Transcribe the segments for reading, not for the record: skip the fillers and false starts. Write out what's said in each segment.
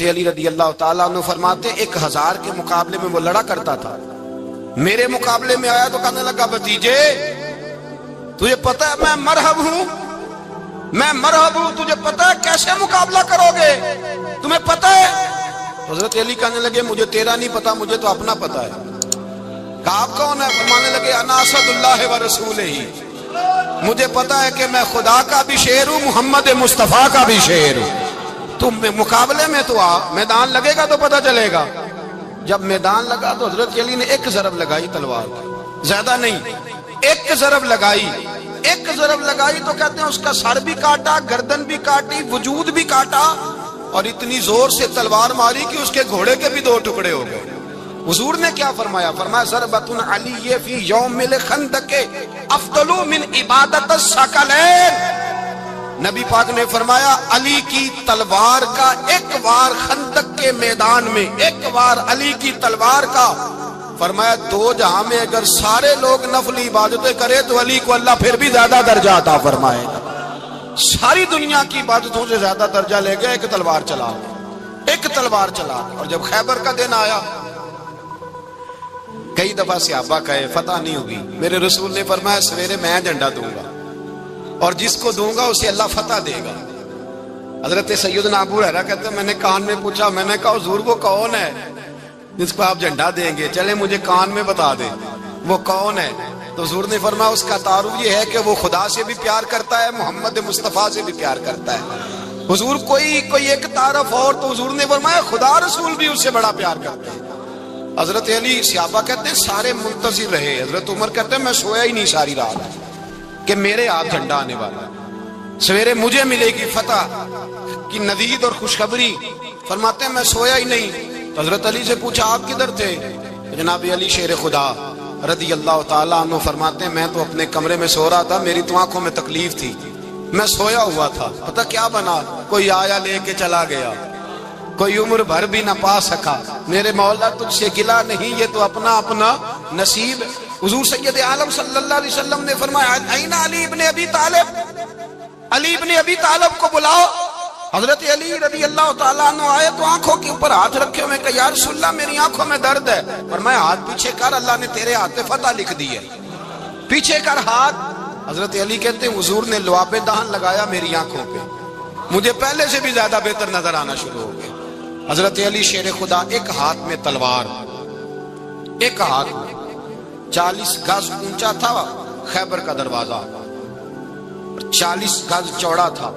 علی رضی اللہ تعالیٰ عنہ فرماتے 1000 کے مقابلے میں وہ لڑا کرتا تھا، میرے مقابلے میں آیا تو کہنے لگا بھتیجے تجھے پتہ ہے میں مرحب ہوں، تجھے پتہ ہے کیسے مقابلہ کرو گے، تمہیں پتہ ہے؟ حضرت علی کہنے لگے مجھے تیرا نہیں پتا، مجھے تو اپنا پتا ہے۔ کہا آپ کون ہے؟ فرمانے لگے انا اسد اللہ و رسولہ، مجھے پتا ہے کہ میں خدا کا بھی شیر ہوں، محمد مصطفیٰ کا بھی شیر ہوں۔ تم مقابلے میں تو آ، میدان لگے گا تو پتہ چلے گا۔ جب میدان لگا تو حضرت علی نے ایک ضرب لگائی تلوار کی، زیادہ نہیں، ایک ضرب لگائی تو کہتے ہیں اس کا سر بھی کاٹا، گردن بھی کاٹی، وجود بھی کاٹا، اور اتنی زور سے تلوار ماری کہ اس کے گھوڑے کے بھی 2 ٹکڑے ہو گئے۔ حضور نے کیا فرمایا؟ فرمایا ضربۃ علی فی یوم الخندق افضل من عبادت الثقلین۔ نبی پاک نے فرمایا علی کی تلوار کا ایک وار خندق کے میدان میں، ایک وار علی کی تلوار کا، فرمایا 2 جہاں میں اگر سارے لوگ نفل عبادتیں کرے تو علی کو اللہ پھر بھی زیادہ درجہ عطا فرمائے گا۔ ساری دنیا کی عبادتوں سے زیادہ درجہ لے گئے، ایک تلوار چلا، اور جب خیبر کا دن آیا، کئی دفعہ صحابہ کہے فتح نہیں ہوگی، میرے رسول نے فرمایا سویرے میں جھنڈا دوں گا اور جس کو دوں گا اسے اللہ فتح دے گا۔ حضرت سیدنا ابو ہریرہ کہتے ہیں میں نے کان میں پوچھا، میں نے کہا حضور وہ کون ہے جس کو آپ جھنڈا دیں گے؟ چلے مجھے کان میں بتا دیں وہ کون ہے۔ تو حضور نے فرمایا اس کا تعارف یہ ہے کہ وہ خدا سے بھی پیار کرتا ہے، محمد مصطفیٰ سے بھی پیار کرتا ہے۔ حضور کوئی ایک تعارف اور، تو حضور نے فرمایا خدا رسول بھی اس سے بڑا پیار کرتے ہیں۔ حضرت علی، صحابہ کہتے ہیں سارے منتظر رہے، حضرت عمر کہتے ہیں میں سویا ہی نہیں ساری رات کہ میرے ہاتھ جھنڈا آنے والا، سویرے مجھے ملے گی فتح کی نوید اور خوشخبری۔ فرماتے ہیں میں سویا ہی نہیں۔ تو حضرت علی سے پوچھا آپ کدھر تھے؟ جناب علی شیر خدا رضی اللہ تعالیٰ عنہ فرماتے ہیں میں تو اپنے کمرے میں سو رہا تھا، میری تو آنکھوں میں تکلیف تھی، میں سویا ہوا تھا، پتہ کیا بنا؟ کوئی آیا لے کے چلا گیا، کوئی عمر بھر بھی نہ پا سکا۔ میرے مولا تجھ سے گلہ نہیں، یہ تو اپنا نصیب۔ حضور سید عالم صلی اللہ علیہ وسلم نے فرمایا این علی ابن ابی طالب، علی ابن ابی طالب کو بلاؤ۔ حضرت علی رضی اللہ تعالیٰ عنہ آئے تو آنکھوں کے اوپر ہاتھ رکھے ہوئے کہ یا رسول اللہ میری آنکھوں میں درد ہے۔ فرمایا ہاتھ پیچھے کر، اللہ نے تیرے ہاتھ پہ فتح لکھ دی ہے، پیچھے کر ہاتھ۔ حضرت علی کہتے ہیں حضور نے لعاب دہن لگایا میری آنکھوں پہ، مجھے پہلے سے بھی زیادہ بہتر نظر آنا شروع ہو گیا۔ حضرت علی شیر خدا، ایک ہاتھ میں تلوار، ایک ہاتھ میں 40 گز اونچا تھا خیبر کا دروازہ، 40 گز چوڑا تھا۔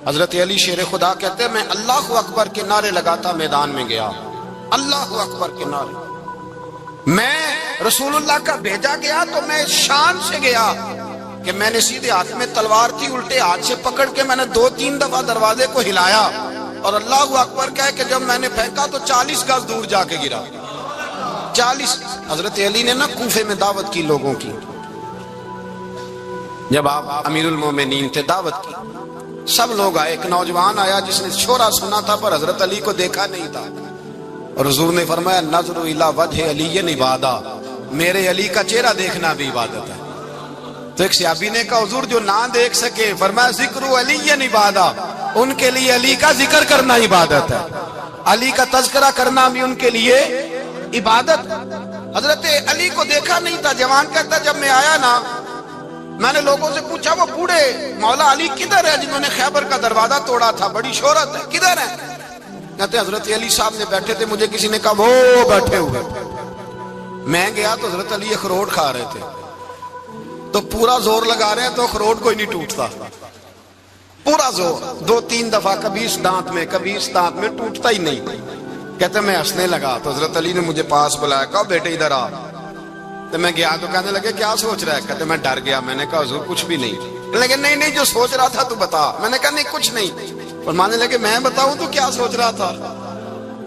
حضرت علی شیر خدا کہتے ہیں میں اللہ اکبر کے نعرے لگاتا میدان میں گیا، اللہ اکبر کے نعرے۔ میں رسول اللہ کا بھیجا گیا تو میں شان سے گیا کہ میں نے سیدھے ہاتھ میں تلوار تھی، الٹے ہاتھ سے پکڑ کے میں نے 2-3 دفعہ دروازے کو ہلایا اور اللہ اکبر کہہ کہ جب میں نے پھینکا تو 40 گز دور جا کے گرا، 40۔ حضرت علی نے نا کوفے میں دعوت کی لوگوں کی، جب آپ امیر المومنین تھے دعوت کی، سب لوگ آئے۔ ایک نوجوان آیا جس نے شورا سنا تھا پر حضرت علی کو دیکھا نہیں تھا، اور حضور نے فرمایا نظر الی وجہ علی عبادہ، میرے علی کا چہرہ دیکھنا بھی عبادت ہے۔ تو ایک صحابی نے کہا حضور جو نہ دیکھ سکے، فرمایا ذکر علی عبادہ، ان کے لیے علی کا ذکر کرنا عبادت ہے، علی کا تذکرہ کرنا بھی ان کے لیے عبادت۔ حضرت علی کو دیکھا نہیں تھا، جوان کہتا جب میں آیا نا میں نے لوگوں سے پوچھا وہ بوڑھے مولا علی کدھر ہے جنہوں نے خیبر کا دروازہ توڑا تھا، بڑی شہرت ہے، کدھر ہے؟ کہتے حضرت علی صاحب نے بیٹھے تھے، مجھے کسی نے کہا وہ بیٹھے ہوئے۔ میں گیا تو حضرت علی اخروٹ کھا رہے تھے، تو پورا زور لگا رہے ہیں تو اخروٹ کوئی نہیں ٹوٹتا، پورا زور 2-3 دفعہ، کبھی اس دانت میں کبھی اس دانت میں، ٹوٹتا ہی نہیں۔ کہتے میں ہنسنے لگا تو حضرت علی نے مجھے پاس بلایا، کہا بیٹے ادھر آ۔ تو میں گیا تو کہنے لگے کیا سوچ رہا ہے؟ کہتے میں ڈر گیا، میں نے کہا حضور کچھ بھی نہیں۔ لیکن نہیں جو سوچ رہا تھا تو بتا۔ میں نے کہا نہیں کچھ نہیں۔ فرمانے لگے میں بتاؤں تو کیا سوچ رہا تھا؟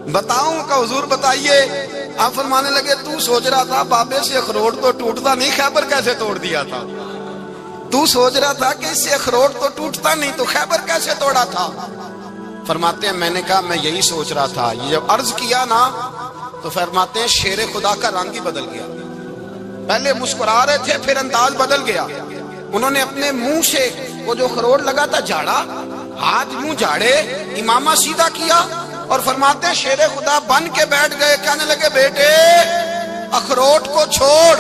بتاؤں؟ کہ حضور بتائیے۔ آپ فرمانے لگے تو سوچ رہا تھا بابے سے اخروٹ تو ٹوٹتا نہیں، خیبر کیسے توڑ دیا تھا؟ تو سوچ رہا تھا کہ اس سے اخروٹ تو ٹوٹتا نہیں تو خیبر کیسے توڑا تھا؟ فرماتے ہیں میں نے کہا میں یہی سوچ رہا تھا۔ یہ جب عرض کیا نا تو فرماتے ہیں شیر خدا کا رنگ ہی بدل گیا، پہلے مسکرا رہے تھے پھر انداز بدل گیا۔ انہوں نے اپنے منہ سے وہ جو خروٹ لگا تھا جھاڑا، ہاتھ منہ جھاڑے، امامہ سیدھا کیا اور فرماتے ہیں شیر خدا بن کے بیٹھ گئے، کہنے لگے بیٹے اخروٹ کو چھوڑ،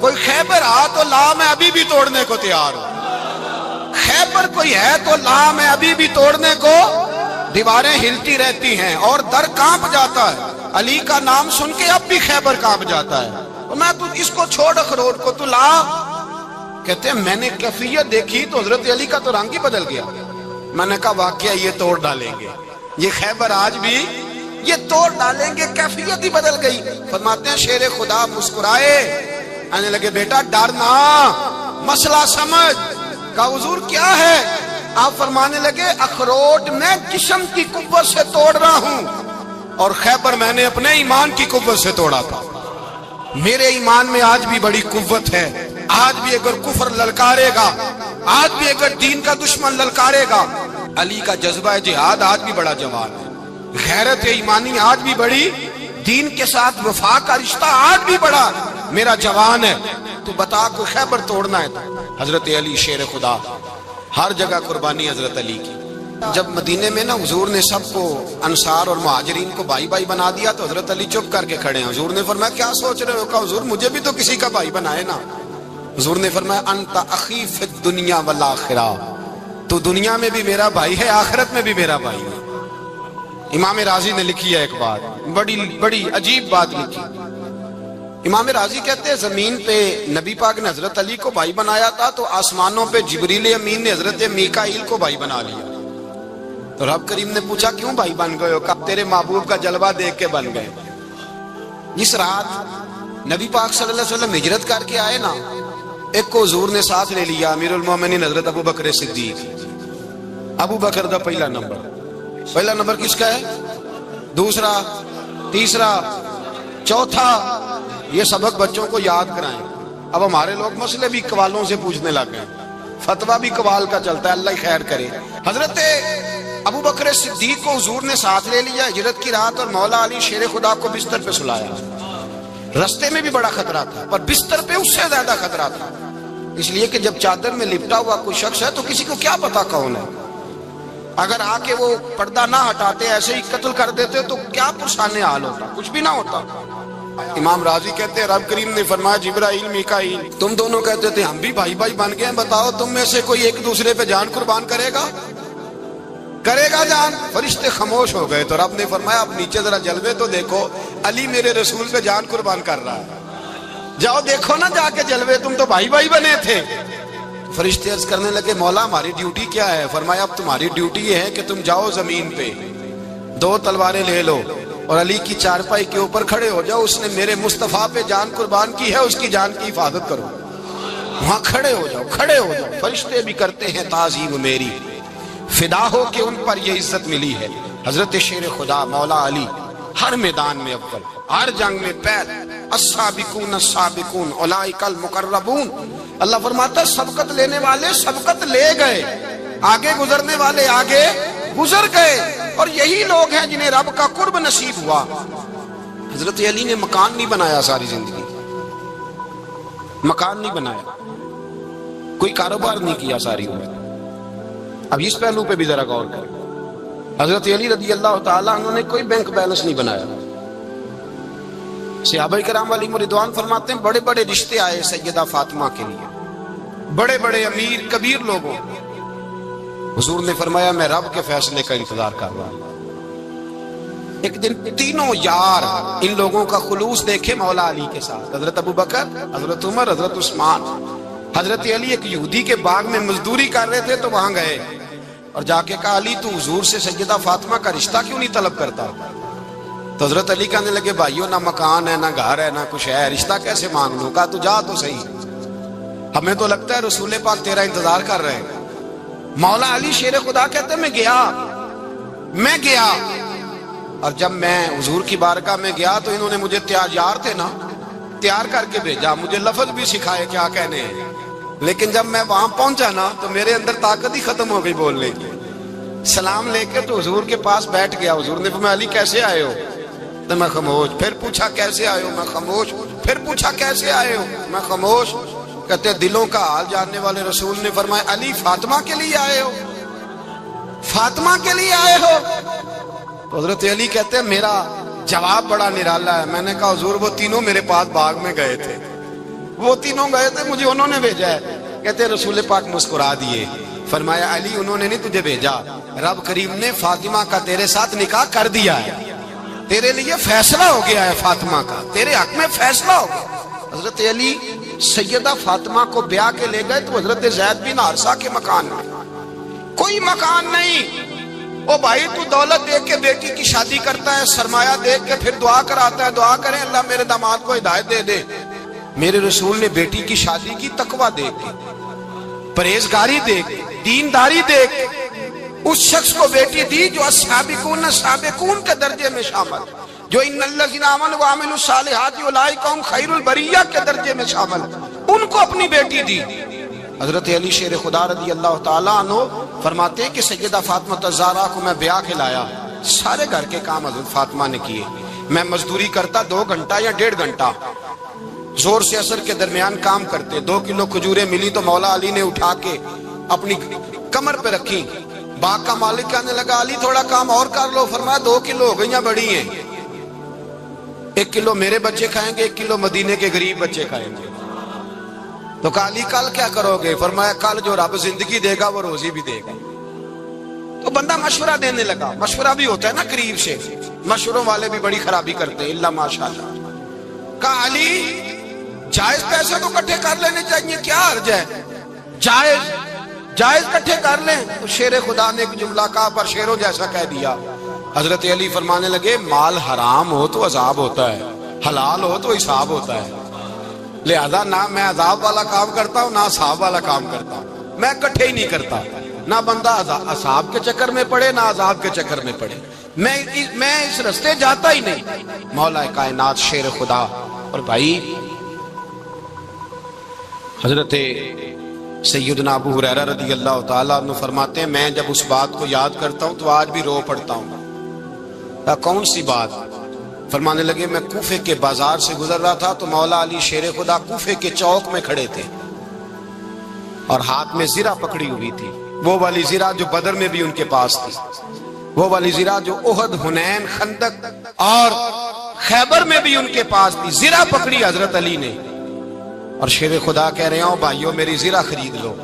کوئی خیبر آ تو لا، میں ابھی بھی توڑنے کو تیار ہوں۔ خیبر کوئی ہے تو لا، میں ابھی بھی توڑنے کو۔ دیواریں ہلتی رہتی ہیں اور در کانپ جاتا ہے، علی کا نام سن کے اب بھی خیبر کانپ جاتا ہے، اور میں تو اس کو چھوڑ اخروٹ کو، تو لا۔ کہتے ہیں میں نے کیفیت دیکھی تو حضرت علی کا تو رنگ ہی بدل گیا۔ میں نے کہا واقعہ یہ توڑ ڈالیں گے، یہ خیبر آج بھی یہ توڑ ڈالیں گے، کیفیت ہی بدل گئی۔ فرماتے ہیں شیر خدا مسکرائے، آنے لگے بیٹا ڈرنا، مسئلہ سمجھ۔ کہا حضور کیا ہے؟ آپ فرمانے لگے اخروٹ میں جسم کی قوت سے توڑ رہا ہوں، اور خیبر میں نے اپنے ایمان کی قوت سے توڑا تھا۔ میرے ایمان میں آج بھی بڑی قوت ہے، آج بھی اگر کفر للکارے گا، آج بھی اگر دین کا دشمن للکارے گا، علی کا جذبہ جہاد آج بھی بڑا جوان ہے، غیرت ایمانی آج بھی بڑی، دین کے ساتھ وفا کا رشتہ آج بھی بڑا میرا جوان ہے۔ تو بتا کو خیبر توڑنا ہے تو حضرت علی شیر خدا، ہر جگہ قربانی حضرت علی کی۔ جب مدینے میں نا حضور نے سب کو انصار اور مہاجرین کو بھائی بھائی بنا دیا تو حضرت علی چپ کر کے کھڑے ہیں۔ حضور نے فرمایا کیا سوچ رہے ہو؟ کہا حضور مجھے بھی تو کسی کا بھائی بنائے نا۔ حضور نے فرمایا انت اخی فی الدنیا والآخرہ، تو دنیا میں بھی میرا بھائی ہے، آخرت میں بھی میرا بھائی ہے۔ امام راضی نے لکھی ہے ایک بات، بڑی عجیب بات لکھی۔ امام راضی کہتے ہیں زمین پہ نبی پاک نے حضرت علی کو بھائی بنایا تھا تو آسمانوں پہ جبریل امین نے حضرت میکائیل کو بھائی بنا لیا۔ تو رب کریم نے پوچھا کیوں بھائی بن گئے ہو؟ کہا تیرے محبوب کا جلوہ دیکھ کے بن گئے۔ جس رات نبی پاک صلی اللہ علیہ وسلم ہجرت کر کے آئے نا، ایک کو حضور نے ساتھ لے لیا، امیر المومنین حضرت ابو بکر صدیق۔ ابو بکر دا پہلا نمبر کس کا ہے؟ دوسرا، تیسرا، چوتھا، یہ سبق بچوں کو یاد کرائیں۔ اب ہمارے لوگ مسئلے بھی قوالوں سے پوچھنے لگ گئے، فتویٰ بھی قوال کا چلتا ہے، اللہ ہی خیر کرے۔ حضرت ابو بکر صدیق کو حضور نے ساتھ لے لیا ہجرت کی رات، اور مولا علی شیر خدا کو بستر پہ سلایا۔ رستے میں بھی بڑا خطرہ تھا پر بستر پہ اس سے زیادہ خطرہ تھا، اس لیے کہ جب چادر میں لپٹا ہوا کوئی شخص ہے تو کسی کو کیا پتا کون ہے، اگر آ کے وہ پردہ نہ ہٹاتے ایسے ہی قتل کر دیتے تو کیا پرسانے حال ہوتا، کچھ بھی نہ ہوتا۔ امام راضی کہتے ہیں رب کریم نے فرمایا جبرائیل میکائیل تم دونوں کہتے تھے ہم بھی بھائی بھائی بن گئے ہیں، بتاؤ تم میں سے کوئی ایک دوسرے پہ جان قربان کرے گا جان؟ فرشتے خاموش ہو گئے تو رب نے فرمایا اب نیچے ذرا جلوے تو دیکھو، علی میرے رسول پہ جان قربان کر رہا ہے، جاؤ دیکھو نا جا کے جلوے، تم تو بھائی بھائی بنے تھے۔ فرشتے عرض کرنے لگے مولا ہماری ڈیوٹی کیا ہے؟ فرمایا اب تمہاری ڈیوٹی یہ ہے کہ تم جاؤ زمین پہ 2 تلواریں لے لو اور علی کی چارپائی کے اوپر کھڑے ہو جاؤ، اس نے میرے مصطفیٰ پہ جان قربان کی ہے، اس کی جان کی حفاظت کرو۔ وہاں کھڑے ہو جاؤ۔ فرشتے بھی کرتے ہیں تعظیم میری، فدا ہو کہ ان پر یہ عزت ملی ہے۔ حضرت شیر خدا مولا علی ہر میدان میں اول، ہر جنگ میں پہل، السابقون السابقون اولئک المقربون۔ اللہ فرماتا ہے سبقت لینے والے سبقت لے گئے، آگے گزرنے والے آگے گزر گئے، اور یہی لوگ ہیں جنہیں رب کا قرب نصیب ہوا۔ حضرت علی نے مکان نہیں بنایا، ساری زندگی مکان نہیں بنایا، کوئی کاروبار نہیں کیا ساری عمر۔ اب اس پہلو پہ بھی ذرا غور کریں، حضرت علی رضی اللہ تعالیٰ عنہ نے کوئی بینک بیلنس نہیں بنایا۔ صحابہ کرام علیہم رضوان فرماتے ہیں بڑے بڑے رشتے آئے سیدہ فاطمہ کے لیے، بڑے بڑے امیر کبیر لوگوں، حضور نے فرمایا میں رب کے فیصلے کا انتظار کر رہا ہوں۔ ایک دن تینوں یار ان لوگوں کا خلوص دیکھے مولا علی کے ساتھ، حضرت ابو بکر، حضرت عمر، حضرت عثمان۔ حضرت علی ایک یہودی کے باغ میں مزدوری کر رہے تھے تو وہاں گئے اور جا کے کہا علی تو حضور سے سیدہ فاطمہ کا رشتہ کیوں نہیں طلب کرتا؟ تو حضرت علی کہنے لگے بھائیو نہ مکان ہے نہ گھر ہے نہ کچھ ہے، رشتہ کیسے مانگ لوں؟ کہا تو جا تو صحیح، ہمیں تو لگتا ہے رسول پاک تیرا انتظار کر رہے ہیں۔ مولا علی شیر خدا کہتے میں گیا اور جب میں حضور کی بارگاہ میں گیا تو انہوں نے مجھے یار تھے نا تیار کر کے بھیجا، مجھے لفظ بھی سکھائے کیا کہنے ہیں، لیکن جب میں وہاں پہنچا نا تو میرے اندر طاقت ہی ختم ہو گئی بولنے کی۔ سلام لے کے تو حضور کے پاس بیٹھ گیا، حضور نے فرمایا علی کیسے آئے ہو؟ تو میں خاموش، پھر پوچھا کیسے آئے ہو؟ میں خاموش، پھر پوچھا کیسے آئے ہو؟ میں خاموش۔ کہتے دلوں کا حال جاننے والے رسول نے فرمایا علی فاطمہ کے لیے آئے ہو؟ فاطمہ کے لیے آئے ہو؟ تو حضرت علی کہتے ہیں میرا جواب بڑا نرالا ہے. میں نے کہا حضور وہ تینوں میرے پاس باغ میں گئے تھے, وہ تینوں گئے تھے, مجھے انہوں نے بھیجا ہے. کہتے ہیں رسول پاک مسکرا دیے, فرمایا علی انہوں نے نہیں تجھے بھیجا, رب کریم نے فاطمہ کا تیرے ساتھ نکاح کر دیا ہے, تیرے لیے فیصلہ ہو گیا ہے فاطمہ کا, تیرے حق میں فیصلہ ہو گیا. حضرت علی سیدہ فاطمہ کو بیاہ کے لے گئے تو حضرت زید بن حارثہ کے مکان میں, کوئی مکان نہیں. او بھائی تو دولت دیکھ کے بیٹی کی شادی کرتا ہے, سرمایہ دیکھ کے پھر دعا کراتا ہے, دعا کریں اللہ میرے داماد کو ہدایت دے دے. میرے رسول نے بیٹی کی شادی کی تقوی دیکھ کے, پرہیزگاری دیکھ کے, دینداری دیکھ کے اس شخص کو بیٹی دی جو السابقون سابقون کے درجے میں شامل, جو ان الذین آمنوا وعملوا الصالحات اولئک هم خیر البریہ کے درجے میں شامل, ان کو اپنی بیٹی دی. حضرت علی شیر خدا رضی اللہ تعالیٰ عنہ فرماتے ہیں کہ سیدہ فاطمہ الزہرا کو میں بیاہ کے لایا, سارے گھر کے کام حضرت فاطمہ نے کیے. میں مزدوری کرتا 2 گھنٹہ یا 1.5 گھنٹہ, زور سے اثر کے درمیان کام کرتے. 2 کلو کھجوریں ملی تو مولا علی نے اٹھا کے اپنی کمر پہ رکھی. باغ کا مالک کہنے لگا علی تھوڑا کام اور کر لو. فرمایا 2 کلو ہو گئیاں بڑی ہیں, 1 کلو میرے بچے کھائیں گے, 1 کلو مدینے کے غریب بچے کھائیں گے. تو کہا علی کل کیا کرو گے؟ فرمایا کل جو رب زندگی دے گا وہ روزی بھی دے گا. تو بندہ مشورہ دینے لگا, مشورہ بھی ہوتا ہے نا قریب سے, مشوروں والے بھی بڑی خرابی کرتے ہیں اللہ ماشاءاللہ. کہا علی جائز پیسے تو کٹھے کر لینے چاہیے, کیا حرج ہے, جائز کٹھے کر لیں. تو شیر خدا نے ایک جملہ کہا پر شیروں جیسا کہہ دیا. حضرت علی فرمانے لگے مال حرام ہو تو عذاب ہوتا ہے, حلال ہو تو حساب ہوتا ہے, لہذا نہ میں عذاب والا کام کرتا ہوں نہ حساب والا کام کرتا ہوں, میں کٹھے ہی نہیں کرتا. نہ بندہ حساب کے چکر میں پڑے نہ عذاب کے چکر میں پڑے, میں اس رستے جاتا ہی نہیں. مولا کائنات شیر خدا. اور بھائی حضرت سیدنا ابو ہریرہ رضی اللہ تعالیٰ عنہ فرماتے ہیں میں جب اس بات کو یاد کرتا ہوں تو آج بھی رو پڑتا ہوں. کون سی بات؟ فرمانے لگے میں کوفے کے بازار سے گزر رہا تھا تو مولا علی شیر خدا کوفے کے چوک میں کھڑے تھے اور ہاتھ میں زرہ پکڑی ہوئی تھی, وہ والی زرہ جو بدر میں بھی ان کے پاس تھی, وہ والی زرہ جو احد, حنین, خندق اور خیبر میں بھی ان کے پاس تھی. زرہ پکڑی حضرت علی نے اور شیر خدا کہہ رہے ہوں بھائیو میری زرہ خرید لو,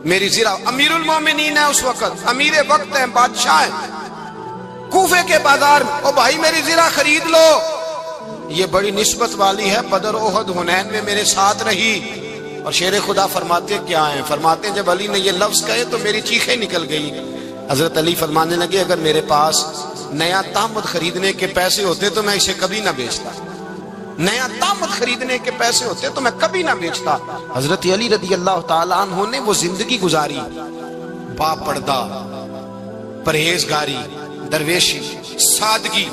میری زرہ. امیر المومنین ہے اس وقت, امیر وقت ہیں, بادشاہ ہیں, کوفے کے بازار میں, او بھائی میری زرہ خرید لو. یہ بڑی نسبت والی ہے, بدر, احد, حنین میں میرے ساتھ رہی. اور شیر خدا فرماتے کیا ہیں؟ فرماتے ہیں جب علی نے یہ لفظ کہے تو میری چیخیں نکل گئی. حضرت علی فرمانے لگے اگر میرے پاس نیا تامت خریدنے کے پیسے ہوتے تو میں اسے کبھی نہ بیچتا, نیا تامت خریدنے کے پیسے ہوتے تو میں کبھی نہ بیچتا. حضرت علی رضی اللہ تعالیٰ عنہ نے وہ زندگی گزاری, با پردہ, پرہیزگاری, درویشی, سادگی,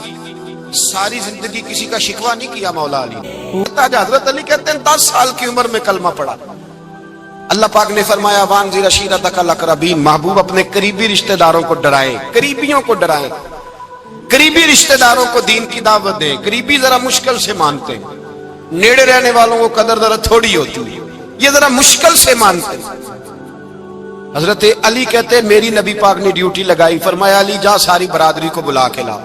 ساری زندگی کسی کا شکوہ نہیں کیا مولا علی نے. حضرت علی کہتے ہیں 10 سال کی عمر میں کلمہ پڑھا. اللہ پاک نے فرمایا وانذر عشیرتک الاقربین, محبوب اپنے قریبی رشتہ داروں کو ڈرائیں, قریبیوں کو ڈرائیں, قریبی رشتہ داروں کو دین کی دعوت دیں. قریبی ذرا مشکل سے مانتے ہیں, نیڑے رہنے والوں کو قدر ذرا تھوڑی ہوتی ہے, یہ ذرا مشکل سے مانتے ہیں. حضرت علی کہتے ہیں میری نبی پاک نے ڈیوٹی لگائی, فرمایا علی جا ساری برادری کو بلا کے لا.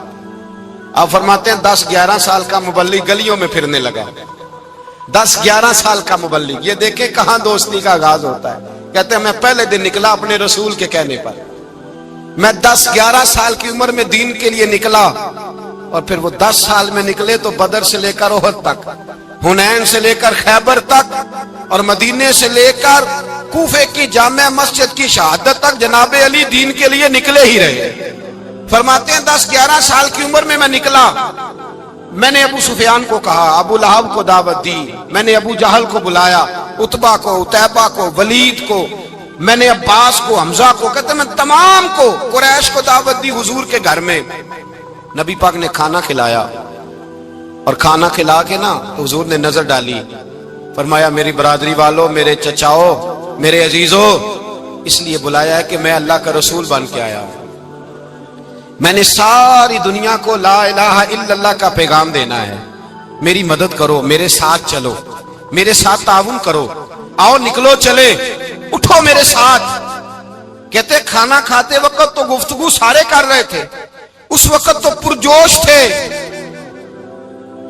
آپ فرماتے ہیں 10-11 سال کا مبلغ گلیوں میں پھرنے لگا, 10-11 سال کا مبلغ. یہ دیکھیں کہاں دوستی کا آغاز ہوتا ہے. کہتے ہیں میں پہلے دن نکلا اپنے رسول کے کہنے پر, میں 10-11 سال کی عمر میں دین کے لیے نکلا اور پھر وہ 10 سال میں نکلے تو بدر سے لے کر احد تک, حنین سے لے کر خیبر تک اور مدینے سے لے کر کوفے کی جامع مسجد کی شہادت تک جناب علی دین کے لیے نکلے ہی رہے. فرماتے ہیں 10-11 سال کی عمر میں نکلا. میں نے ابو سفیان کو کہا, ابو لہب کو دعوت دی, میں نے ابو جہل کو بلایا, عتبہ کو, عتیبہ کو, ولید کو, میں نے عباس کو, حمزہ کو, کہتے میں تمام کو, قریش کو دعوت دی حضور کے گھر میں. نبی پاک نے کھانا کھلایا اور کھانا کھلا کے نا حضور نے نظر ڈالی, فرمایا میری برادری والوں, میرے چچاؤ, میرے عزیزو, اس لیے بلایا ہے کہ میں اللہ کا رسول بن کے آیا ہوں. میں نے ساری دنیا کو لا الہ الا اللہ کا پیغام دینا ہے, میری مدد کرو, میرے ساتھ چلو, میرے ساتھ تعاون کرو, آؤ نکلو چلے, اٹھو میرے ساتھ. کہتے کھانا کھاتے وقت تو گفتگو سارے کر رہے تھے, اس وقت تو پرجوش تھے،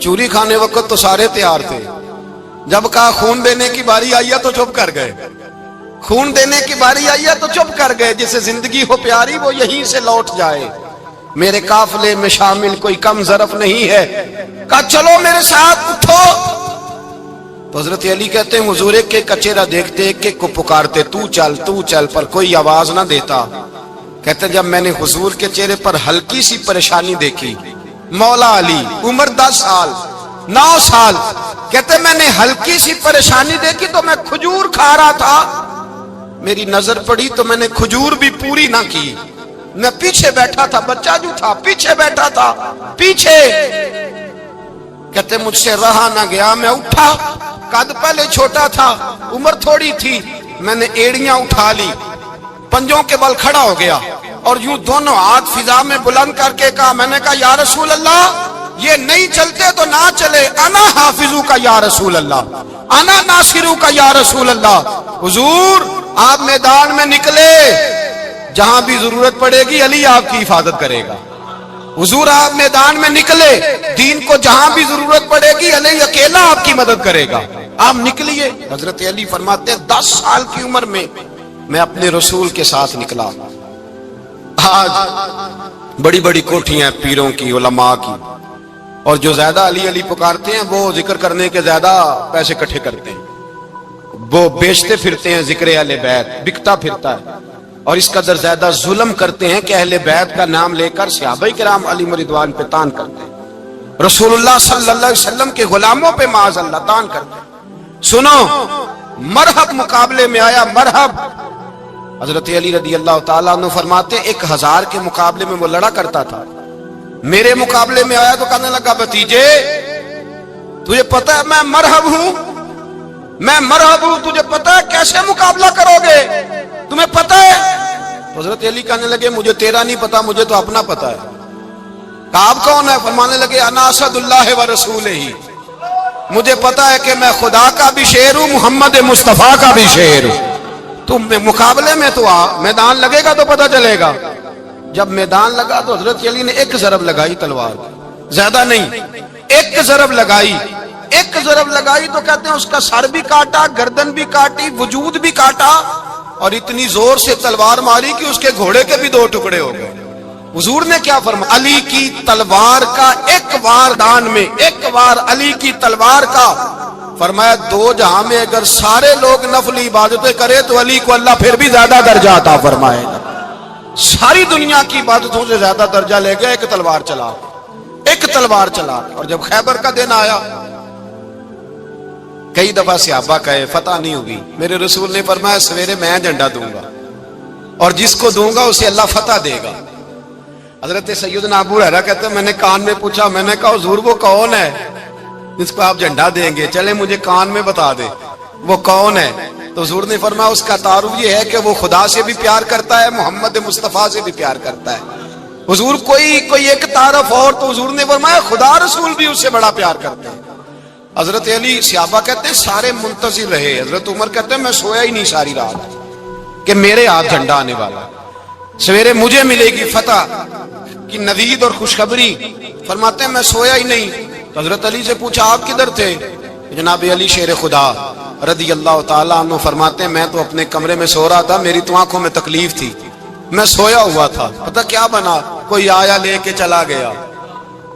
چوری کھانے وقت تو سارے تیار تھے، جب کہا خون دینے کی باری آئی ہے تو چپ کر گئے، خون دینے کی باری آئی ہے تو چپ کر گئے، جسے زندگی ہو پیاری وہ یہیں سے لوٹ جائے، میرے قافلے میں شامل کوئی کم ظرف نہیں ہے، کہا چلو میرے ساتھ اٹھو۔ تو حضرت علی کہتے ہیں حضور ایک ایک کا چہرہ دیکھتے ایک ایک کو پکارتے تو چل، پر کوئی آواز نہ دیتا۔ کہتے ہیں جب میں نے حضور کے چہرے پر ہلکی سی پریشانی دیکھی، مولا علی عمر 10 سال 9 سال، کہتے ہیں میں نے ہلکی سی پریشانی دیکھی تو میں کھجور کھا رہا تھا، میری نظر پڑی تو میں نے کھجور بھی پوری نہ کی، میں پیچھے بیٹھا تھا، بچہ جو تھا پیچھے بیٹھا تھا پیچھے، کہتے مجھ سے رہا نہ گیا، میں اٹھا، قد پہلے چھوٹا تھا عمر تھوڑی تھی، میں نے ایڑیاں اٹھا لی، پنجوں کے بل کھڑا ہو گیا اور یوں دونوں ہاتھ فضا میں بلند کر کے کہا، میں نے کہا یا رسول اللہ یہ نہیں چلتے تو نہ چلے، انا حافظو کا یا رسول اللہ، انا ناصرو کا یا رسول اللہ۔ حضور آپ میدان میں نکلے، جہاں بھی ضرورت پڑے گی علی آپ کی حفاظت کرے گا، حضور آپ میدان میں نکلے، دین کو جہاں بھی ضرورت پڑے گی علی اکیلا آپ کی مدد کرے گا، آپ نکلیے۔ حضرت علی فرماتے ہیں 10 سال کی عمر میں میں اپنے رسول کے ساتھ نکلا۔ آج بڑی بڑی کوٹھیاں پیروں کی علماء کی، اور جو زیادہ علی علی پکارتے ہیں وہ ذکر کرنے کے زیادہ پیسے اکٹھے کرتے ہیں، وہ بیچتے پھرتے ہیں ذکر اہل بیت، بکتا پھرتا ہے، اور اس قدر زیادہ ظلم کرتے ہیں کہ اہل بیت کا نام لے کر صحابہ کرام علی رضوان پہ تان کرتے ہیں، رسول اللہ صلی اللہ علیہ وسلم کے غلاموں پہ معاذ اللہ تان کرتے ہیں۔ سنو مرحب مقابلے میں آیا، مرحب۔ حضرت علی رضی اللہ تعالیٰ عنہ فرماتے ہیں 1000 کے مقابلے میں وہ لڑا کرتا تھا، میرے مقابلے میں آیا تو کہنے لگا بھتیجے تجھے پتہ ہے میں مرحب ہوں، میں مرحب ہوں، تجھے پتہ ہے کیسے مقابلہ کرو گے، تمہیں پتہ ہے؟ تو حضرت علی کہنے لگے مجھے تیرا نہیں پتا، مجھے تو اپنا پتہ ہے۔ کہا آپ کون ہے؟ فرمانے لگے انا اسد اللہ و رسولہ، مجھے پتا ہے کہ میں خدا کا بھی شیر ہوں، محمد مصطفیٰ کا بھی شیر ہوں، تم مقابلے میں تو آ، میدان لگے گا تو پتہ چلے گا۔ جب میدان لگا تو حضرت علی نے ایک ضرب لگائی تلوار، زیادہ نہیں، ایک ضرب لگائی، ایک ضرب لگائی تو کہتے ہیں اس کا سر بھی کاٹا، گردن بھی کاٹی، وجود بھی کاٹا، اور اتنی زور سے تلوار ماری کہ اس کے گھوڑے کے بھی 2 ٹکڑے ہو گئے۔ حضور نے کیا فرمایا؟ علی کی تلوار کا ایک وار دان میں، ایک وار علی کی تلوار کا، فرمایا 2 جہاں میں اگر سارے لوگ نفلی عبادتیں کرے تو علی کو اللہ پھر بھی زیادہ درجہ عطا فرمائے گا، ساری دنیا کی عبادتوں سے زیادہ درجہ لے گیا ایک تلوار چلا، ایک تلوار چلا۔ اور جب خیبر کا دن آیا، کئی دفعہ صحابہ کہے فتح نہیں ہوگی، میرے رسول نے فرمایا سویرے میں جھنڈا دوں گا اور جس کو دوں گا اسے اللہ فتح دے گا۔ حضرت سیدنا ابو ہریرہ کہتے ہیں میں نے کان میں پوچھا، میں نے کہا حضور وہ کون ہے جس کو آپ جھنڈا دیں گے؟ چلے مجھے کان میں بتا دے وہ کون ہے۔ تو حضور نے فرمایا اس کا تعارف یہ ہے کہ وہ خدا سے بھی پیار کرتا ہے، محمد مصطفیٰ سے بھی پیار کرتا ہے۔ حضور کوئی ایک تعارف اور، تو حضور نے فرمایا خدا رسول بھی اس سے بڑا پیار کرتے ہیں۔ حضرت علی صحابہ کہتے ہیں سارے منتظر رہے، حضرت عمر کہتے ہیں میں سویا ہی نہیں ساری رات کہ میرے ہاتھ جھنڈا آنے والا، سویرے مجھے ملے گی فتح کی نوید اور خوشخبری۔ فرماتے ہیں میں سویا ہی نہیں۔ تو حضرت علی سے پوچھا آپ کدھر تھے؟ جناب علی شیر خدا رضی اللہ تعالیٰ عنہ فرماتے ہیں میں تو اپنے کمرے میں سو رہا تھا، میری تو آنکھوں میں تکلیف تھی، میں سویا ہوا تھا، پتہ کیا بنا، کوئی آیا لے کے چلا گیا،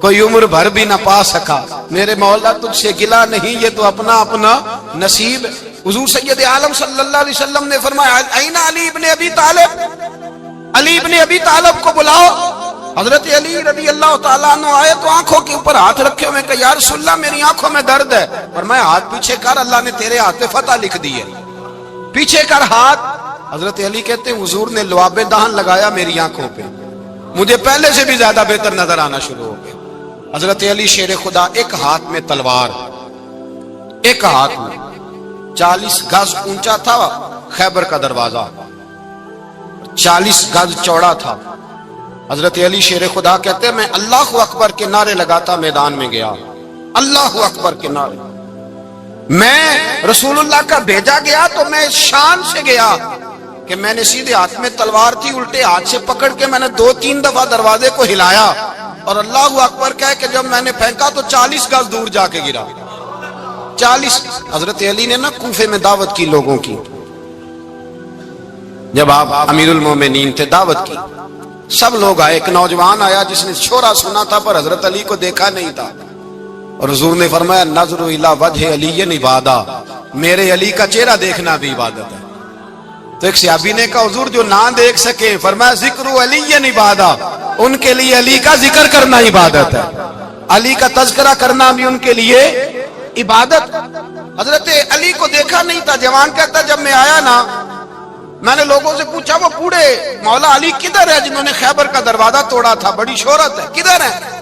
کوئی عمر بھر بھی نہ پا سکا، میرے مولا تجھ سے گلا نہیں، یہ تو اپنا اپنا نصیب۔ حضور سید عالم صلی اللہ علیہ وسلم نے فرمایا این علی ابن ابی طالب، علی ابن ابی طالب کو بلاؤ۔ حضرت علی رضی اللہ تعالیٰ عنہ آئے تو آنکھوں کے اوپر ہاتھ رکھے ہوئے کہ یا رسول اللہ میری آنکھوں میں درد ہے، فرمایا ہاتھ پیچھے کر، اللہ نے تیرے ہاتھ پہ فتح لکھ دی ہے، پیچھے کر ہاتھ۔ حضرت علی کہتے ہیں حضور نے لعاب دہن لگایا میری آنکھوں پہ، مجھے پہلے سے بھی زیادہ بہتر نظر آنا شروع ہو گیا۔ حضرت علی شیر خدا ایک ہاتھ میں تلوار، ایک ہاتھ میں 40 گز اونچا تھا خیبر کا دروازہ، 40 گز چوڑا تھا۔ حضرت علی شیر خدا کہتے ہیں میں اللہ اکبر کے نعرے لگاتا میدان میں گیا، اللہ اکبر کے نعرے، میں رسول اللہ کا بھیجا گیا تو میں شان سے گیا کہ میں نے سیدھے ہاتھ میں تلوار تھی، الٹے ہاتھ سے پکڑ کے میں نے 2-3 دفعہ دروازے کو ہلایا اور اللہ اکبر کہہ کہ جب میں نے پھینکا تو 40 گز دور جا کے گرا۔ 40۔ حضرت علی نے نا کوفے میں دعوت کی لوگوں کی، جب آپ امیر المومنین تھے، دعوت کی، سب لوگ آئے۔ ایک نوجوان آیا جس نے شورا سنا تھا پر حضرت علی کو دیکھا نہیں تھا، اور حضور نے فرمایا نظر الی وجہ علی عبادہ، میرے علی کا چہرہ دیکھنا بھی عبادت ہے۔ تو ایک صحابی نے کہا حضور جو نہ دیکھ سکے، فرمایا ذکر علی عبادہ، ان کے لیے علی کا ذکر کرنا عبادت ہے، علی کا تذکرہ کرنا بھی ان کے لیے عبادت۔ حضرت علی کو دیکھا نہیں تھا۔ جوان کہتا جب میں آیا نا، میں نے لوگوں سے پوچھا وہ بوڑھے مولا علی کدھر ہے جنہوں نے خیبر کا دروازہ توڑا تھا، بڑی شہرت ہے، کدھر ہے؟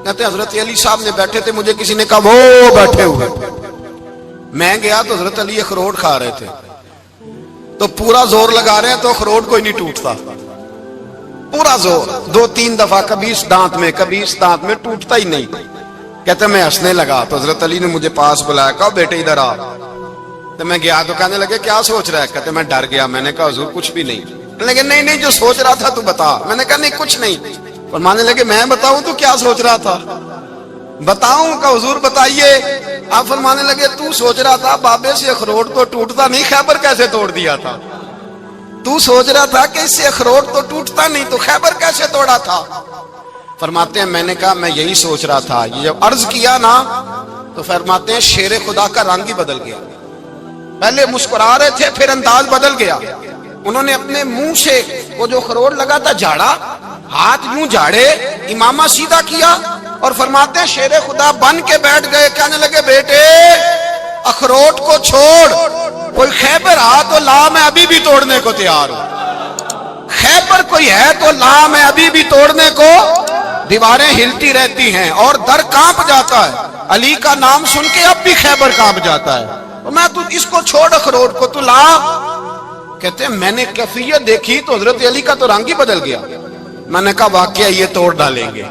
کہتے حضرت علی صاحب نے بیٹھے تھے، مجھے کسی نے کہا وہ بیٹھے ہوئے۔ میں گیا تو حضرت علی اخروٹ کھا رہے تھے، تو پورا زور لگا رہے ہیں تو اخروٹ کوئی نہیں ٹوٹتا، پورا زور 2-3 دفعہ، کبھی اس دانت میں کبھی اس دانت میں، ٹوٹتا ہی نہیں۔ کہتے میں ہنسنے لگا تو حضرت علی نے مجھے پاس بلایا، کہا بیٹے ادھر آ۔ تو میں گیا تو کہنے لگے کیا سوچ رہا ہے؟ کہتے میں ڈر گیا۔ میں نے کہا حضور کچھ بھی نہیں۔ لیکن نہیں جو سوچ رہا تھا تو بتا۔ میں نے کہا نہیں کچھ نہیں۔ فرمانے لگے میں بتاؤں تو کیا سوچ رہا تھا؟ بتاؤں؟ کہ حضور بتائیے۔ آپ فرمانے لگے تو سوچ رہا تھا بابے سے اخروٹ تو ٹوٹتا نہیں، خیبر کیسے توڑ دیا تھا؟ تو سوچ رہا تھا کہ اس سے اخروٹ تو ٹوٹتا نہیں تو خیبر کیسے توڑا تھا؟ فرماتے ہیں میں نے کہا میں یہی سوچ رہا تھا۔ یہ جب عرض کیا نا تو فرماتے ہیں شیر خدا کا رنگ ہی بدل گیا، پہلے مسکرا رہے تھے پھر انداز بدل گیا۔ انہوں نے اپنے منہ سے وہ جو خروٹ لگا تھا جھاڑا، ہاتھ یوں جھاڑے، امامہ سیدھا کیا، اور فرماتے ہیں شیر خدا بن کے بیٹھ گئے۔ کہنے لگے بیٹے اخروٹ کو چھوڑ، کوئی خیبر آ تو لا، میں ابھی بھی توڑنے کو تیار ہوں۔ خیبر کوئی ہے تو لا، میں ابھی بھی توڑنے کو۔ دیواریں ہلتی رہتی ہیں اور در کانپ جاتا ہے، علی کا نام سن کے اب بھی خیبر کانپ جاتا ہے۔ میں تو اس کو چھوڑ اخروٹ کو تو لا۔ کہتے ہیں میں نے کیفیت دیکھی تو حضرت علی کا تو رنگ ہی بدل گیا۔ میں نے کہا واقعہ یہ توڑ ڈالیں گے،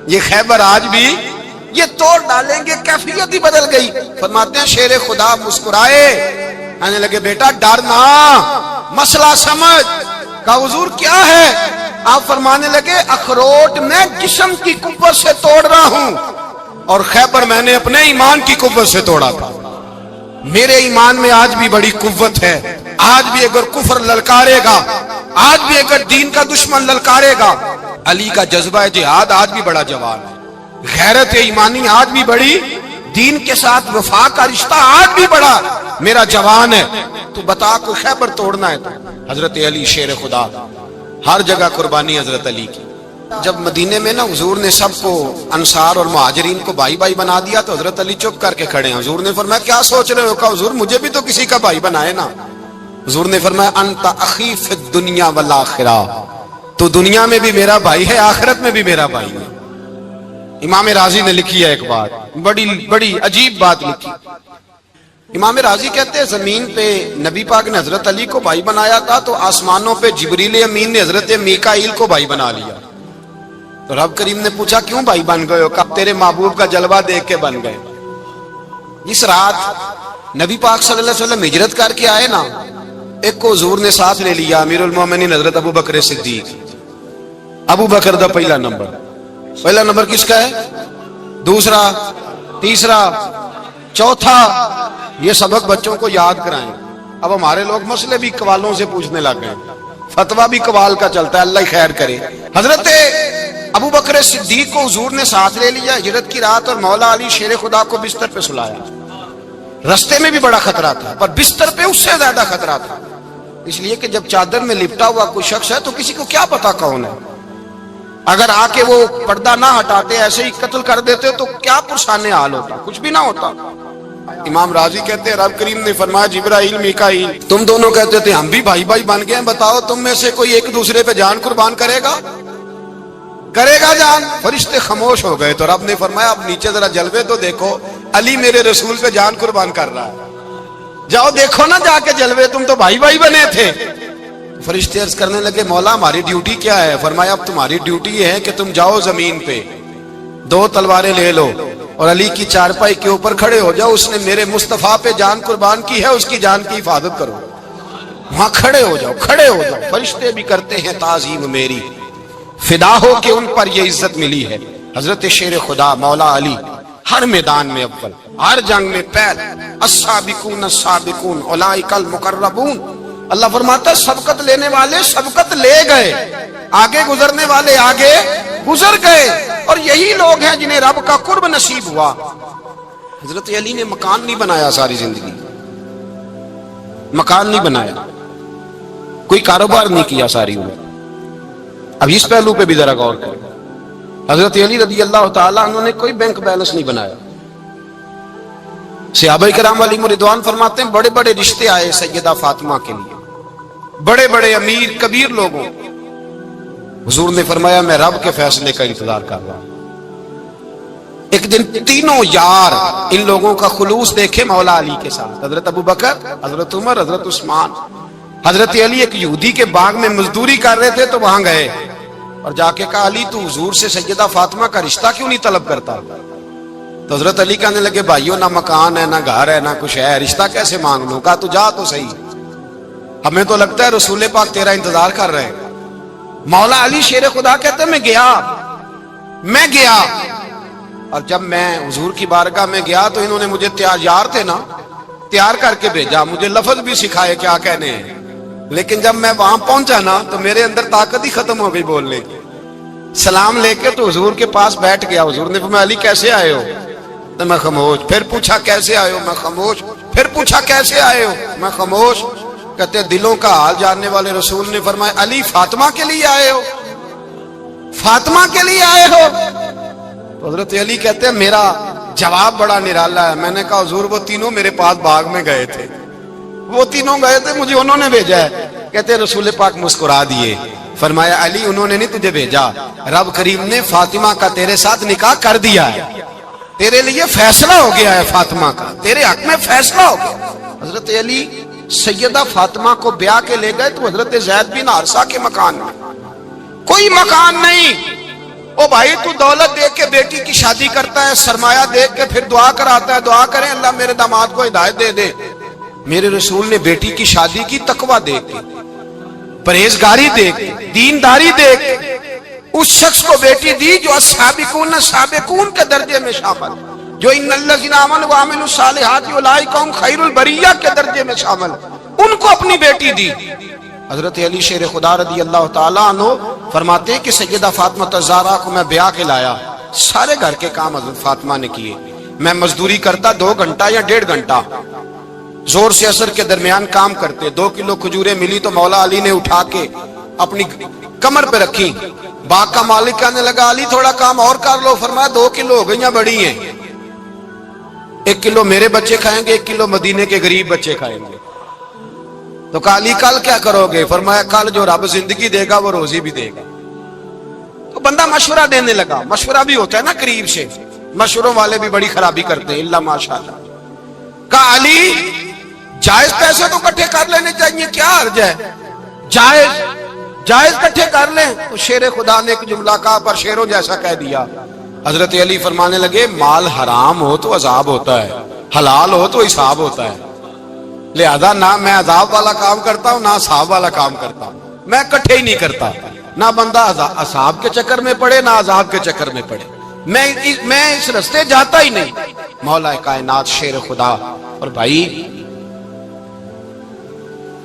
یہ خیبر آج بھی یہ توڑ ڈالیں گے، کیفیت ہی بدل گئی۔ فرماتے ہیں شیر خدا مسکرائے، کہنے لگے بیٹا ڈرنا، مسئلہ سمجھ۔ کہا حضور کیا ہے؟ آپ فرمانے لگے اخروٹ میں جسم کی قوت سے توڑ رہا ہوں اور خیبر میں نے اپنے ایمان کی قوت سے توڑا تھا۔ میرے ایمان میں آج بھی بڑی قوت ہے، آج بھی اگر کفر للکارے گا، آج بھی اگر دین کا دشمن للکارے گا، علی کا جذبہ جہاد آج بھی بڑا جوان ہے، غیرت ایمانی آج بھی بڑی، دین کے ساتھ وفا کا رشتہ آج بھی بڑا میرا جوان ہے۔ تو بتا کوئی خیبر توڑنا ہے تو حضرت علی شیر خدا، ہر جگہ قربانی حضرت علی کی۔ جب مدینے میں نا حضور نے سب کو انصار اور مہاجرین کو بھائی بھائی بنا دیا تو حضرت علی چپ کر کے کھڑے ہیں۔ حضور نے فرمایا کیا سوچ رہے ہو؟ کہا حضور مجھے بھی تو کسی کا بھائی بنائے نا۔ حضور نے فرمایا انت اخی فی الدنیا والآخرہ، تو دنیا میں بھی میرا بھائی ہے، آخرت میں بھی میرا بھائی ہے۔ امام راضی نے لکھی ہے ایک بات، بڑی عجیب بات لکھی۔ امام راضی کہتے ہیں زمین پہ نبی پاک نے حضرت علی کو بھائی بنایا تھا تو آسمانوں پہ جبریل امین نے حضرت میکائیل کو بھائی بنا لیا۔ تو رب کریم نے پوچھا کیوں بھائی بن گئے ہو؟ کہا تیرے محبوب کا جلوہ دیکھ کے بن گئے۔ اس رات نبی پاک صلی اللہ علیہ وسلم ہجرت کر کے آئے نا، ایک کو حضور نے ساتھ لے لیا، امیر المومنین حضرت ابو بکر صدیق۔ ابو بکر دا پہلا نمبر کس کا ہے؟ دوسرا، تیسرا، چوتھا۔ یہ سبق بچوں کو یاد کرائیں۔ اب ہمارے لوگ مسئلے بھی قوالوں سے پوچھنے لگ گئے، فتویٰ بھی قوال کا چلتا ہے، اللہ خیر کرے۔ حضرت ابو بکر صدیق کو حضور نے ساتھ لے لیا ہجرت کی رات، اور مولا علی شیر خدا کو بستر پہ سلایا۔ رستے میں بھی بڑا خطرہ تھا پر بستر پہ اس سے زیادہ خطرہ تھا، اس لیے کہ جب چادر میں لپٹا ہوا کوئی شخص ہے تو کسی کو کیا پتا کون ہے، اگر آ کے وہ پردہ نہ ہٹاتے ایسے ہی قتل کر دیتے تو کیا پرسانے حال ہوتا، کچھ بھی نہ ہوتا۔ امام راضی کہتے ہیں رب کریم نے فرمایا جبرائیل میکائیل تم دونوں کہتے تھے ہم بھی بھائی بھائی بن گئے ہیں، بتاؤ تم میں سے کوئی ایک دوسرے پہ جان قربان کرے گا جان؟ فرشتے خاموش ہو گئے تو رب نے فرمایا اب نیچے ذرا جلوے تو دیکھو، علی میرے رسول پہ جان قربان کر رہا ہے، جاؤ دیکھو نا جا کے جلوے، تم تو بھائی بھائی بنے تھے۔ فرشتے عرض کرنے لگے مولا ہماری ڈیوٹی کیا ہے؟ فرمایا اب تمہاری ڈیوٹی یہ ہے کہ تم جاؤ زمین پہ 2 تلواریں لے لو اور علی کی چارپائی کے اوپر کھڑے ہو جاؤ، اس نے میرے مصطفیٰ پہ جان قربان کی ہے، اس کی جان کی حفاظت کرو۔ وہاں کھڑے ہو جاؤ، کھڑے ہو جاؤ، فرشتے بھی کرتے ہیں تعظیم میری، فدا ہو کہ ان پر یہ عزت ملی ہے۔ حضرت شیر خدا مولا علی ہر میدان میں اول، ہر جنگ میں پہل، السابقون السابقون اولئک المقربون۔ اللہ فرماتا ہے سبقت لینے والے سبقت لے گئے، آگے گزرنے والے آگے گزر گئے، اور یہی لوگ ہیں جنہیں رب کا قرب نصیب ہوا۔ حضرت علی نے مکان نہیں بنایا ساری زندگی، مکان نہیں بنایا، کوئی کاروبار نہیں کیا ساری عمر۔ اب اس پہلو پہ بھی ذرا غور کریں، حضرت علی رضی اللہ تعالیٰ عنہ نے کوئی بینک بیلنس نہیں بنایا۔ صحابہ کرام علیہم رضوان فرماتے ہیں بڑے بڑے رشتے آئے سیدہ فاطمہ کے لیے، بڑے بڑے امیر کبیر لوگوں، حضور نے فرمایا میں رب کے فیصلے کا انتظار کر رہا ہوں۔ ایک دن تینوں یار ان لوگوں کا خلوص دیکھے مولا علی کے ساتھ، حضرت ابو بکر، حضرت عمر، حضرت عثمان۔ حضرت علی ایک یہودی کے باغ میں مزدوری کر رہے تھے تو وہاں گئے اور جا کے کہا علی تو حضور سے سیدہ فاطمہ کا رشتہ کیوں نہیں طلب کرتا؟ تو حضرت علی کہنے لگے بھائیو نہ مکان ہے، نہ گھر ہے، نہ کچھ ہے، رشتہ کیسے مانگ لوں؟ کہا تو جا تو صحیح، ہمیں تو لگتا ہے رسول پاک تیرا انتظار کر رہے ہیں۔ مولا علی شیر خدا کہتے ہیں میں گیا اور جب میں حضور کی بارگاہ میں گیا تو انہوں نے مجھے یار تھے نا، تیار کر کے بھیجا، مجھے لفظ بھی سکھائے کیا کہنے ہیں، لیکن جب میں وہاں پہنچا نا تو میرے اندر طاقت ہی ختم ہو گئی بولنے کی۔ سلام لے کے تو حضور کے پاس بیٹھ گیا، حضور نے فرمایا علی کیسے آئے ہو؟ تو میں خاموش، پھر پوچھا کیسے آئے ہو؟ میں خاموش، پھر پوچھا کیسے آئے ہو؟ میں خاموش۔ کہتے دلوں کا حال جاننے والے رسول نے فرمایا علی فاطمہ کے لیے آئے ہو؟ فاطمہ کے لیے آئے ہو؟ حضرت علی کہتے ہیں میرا جواب بڑا نرالا ہے۔ میں نے کہا حضور وہ تینوں میرے پاس باغ میں گئے تھے، وہ تینوں گئے تھے، مجھے انہوں نے بھیجا ہے۔ کہتے ہیں رسول پاک مسکرا دیے، فرمایا علی انہوں نے نہیں تجھے بھیجا، رب کریم نے فاطمہ کا تیرے ساتھ نکاح کر دیا ہے، تیرے لیے فیصلہ ہو گیا ہے، فاطمہ کا تیرے حق میں فیصلہ ہو گیا۔ حضرت علی سیدہ فاطمہ کو بیاہ کے لے گئے تو حضرت زید بن حارثہ کے مکان میں، کوئی مکان نہیں۔ او بھائی تو دولت دیکھ کے بیٹی کی شادی کرتا ہے، سرمایہ دیکھ کے پھر دعا کراتا ہے، دعا کریں اللہ میرے داماد کو ہدایت دے دے۔ میرے رسول نے بیٹی کی شادی کی تقوی دیکھ کے، پرہیزگاری دیکھ کے، دینداری دیکھ کے، اس شخص کو بیٹی دی جو السابقون السابقون کے درجے میں شامل، جو ان الذین آمنوا وعملوا الصالحات اولئک هم خیر البریہ کے درجے میں شامل، ان کو اپنی بیٹی دی۔ حضرت علی شیر خدا رضی اللہ تعالیٰ عنہ فرماتے ہیں کہ سیدہ فاطمہ الزہرا کو میں بیاہ کے لایا، سارے گھر کے کام حضرت فاطمہ نے کیے، میں مزدوری کرتا 2 گھنٹہ یا 1.5 گھنٹہ، زور سے اثر کے درمیان کام کرتے، 2 کلو کھجوریں ملی تو مولا علی نے اٹھا کے اپنی کمر پہ رکھی۔ باغ کا مالک کہنے لگا علی تھوڑا کام اور کر لو، فرمایا 2 کلو ہو گئیں بڑی ہیں، 1 کلو میرے بچے کھائیں گے، 1 کلو مدینے کے غریب بچے کھائیں گے۔ تو کہا علی کل کیا کرو گے؟ فرمایا کل جو رب زندگی دے گا وہ روزی بھی دے گا۔ تو بندہ مشورہ دینے لگا، مشورہ بھی ہوتا ہے نا قریب سے، مشوروں والے بھی بڑی خرابی کرتے ہیں اللہ ماشاءاللہ۔ کہا علی جائز پیسے تو کٹھے کر لینے چاہیے، کیا حرج ہے، جائز کٹھے کر لیں۔ تو شیر خدا نے ایک جملہ کہا پر شیروں جیسا کہہ دیا۔ حضرت علی فرمانے لگے مال حرام ہو تو عذاب ہوتا ہے، حلال ہو تو حساب ہوتا ہے، لہذا نہ میں عذاب والا کام کرتا ہوں نہ حساب والا کام کرتا ہوں، میں کٹھے ہی نہیں کرتا، نہ بندہ حساب کے چکر میں پڑے نہ عذاب کے چکر میں پڑے، میں اس رستے جاتا ہی نہیں۔ مولا کائنات شیر خدا۔ اور بھائی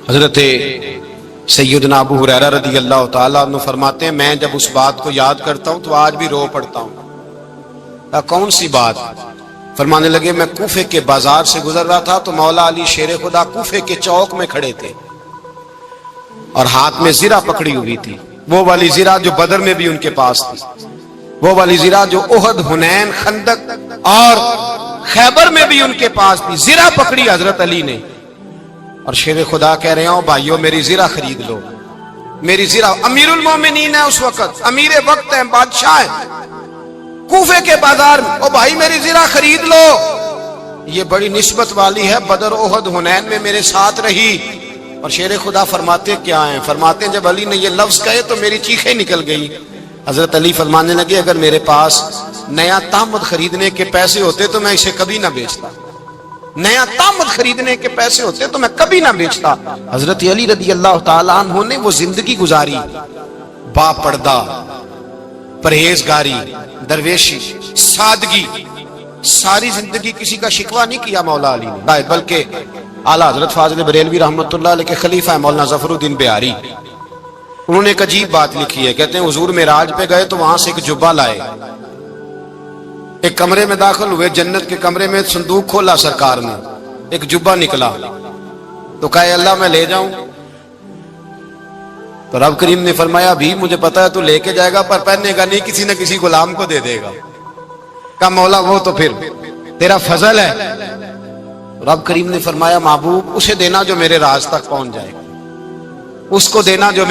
حضرت سیدنا ابو ہریرہ رضی اللہ تعالیٰ عنہ فرماتے ہیں میں جب اس بات کو یاد کرتا ہوں تو آج بھی رو پڑتا ہوں۔ کون سی بات؟ فرمانے لگے میں کوفے کے بازار سے گزر رہا تھا تو مولا علی شیر خدا کوفے کے چوک میں کھڑے تھے اور ہاتھ میں زرہ پکڑی ہوئی تھی، وہ والی زرہ جو بدر میں بھی ان کے پاس تھی، وہ والی زرہ جو احد، حنین، خندق اور خیبر میں بھی ان کے پاس تھی، زرہ پکڑی حضرت علی نے اور شیر خدا کہہ رہے ہوں بھائیو میری زرہ خرید لو، میری زرہ۔ امیر المومنین ہے اس وقت، امیر وقت ہے، بادشاہ ہے، کوفے کے بازار میں، او بھائی میری زرہ خرید لو، یہ بڑی نسبت والی ہے، بدر، احد، حنین میں میرے ساتھ رہی۔ اور شیر خدا فرماتے کیا ہیں؟ فرماتے ہیں جب علی نے یہ لفظ کہے تو میری چیخیں نکل گئی۔ حضرت علی فرمانے لگے اگر میرے پاس نیا تامد خریدنے کے پیسے ہوتے تو میں اسے کبھی نہ بیچتا، نیا تامت خریدنے کے پیسے ہوتے تو میں کبھی نہ بیچتا۔ حضرت علی رضی اللہ تعالیٰ عنہ نے وہ زندگی گزاری، با پردہ، پرہیزگاری، درویشی، سادگی، ساری زندگی کسی کا شکوہ نہیں کیا مولا علی نے، بلکہ اعلیٰ حضرت فاضل بریلوی رحمۃ اللہ علیہ کے خلیفہ مولانا ظفر الدین بہاری، انہوں نے ایک عجیب بات لکھی ہے، کہتے ہیں حضور معراج پہ گئے تو وہاں سے ایک جبہ لائے، ایک کمرے میں داخل ہوئے، جنت کے کمرے میں صندوق کھولا سرکار نے، ایک جبہ نکلا تو کہا اللہ میں لے جاؤں؟ تو رب کریم نے فرمایا بھی مجھے پتا ہے تو لے کے جائے گا پر پہننے گا نہیں، کسی نہ کسی غلام کو دے دے گا۔ کہا مولا وہ تو پھر تیرا فضل ہے۔ رب کریم نے فرمایا محبوب اسے دینا جو میرے راز تک پہنچ جائے گا، اس کو دینا جو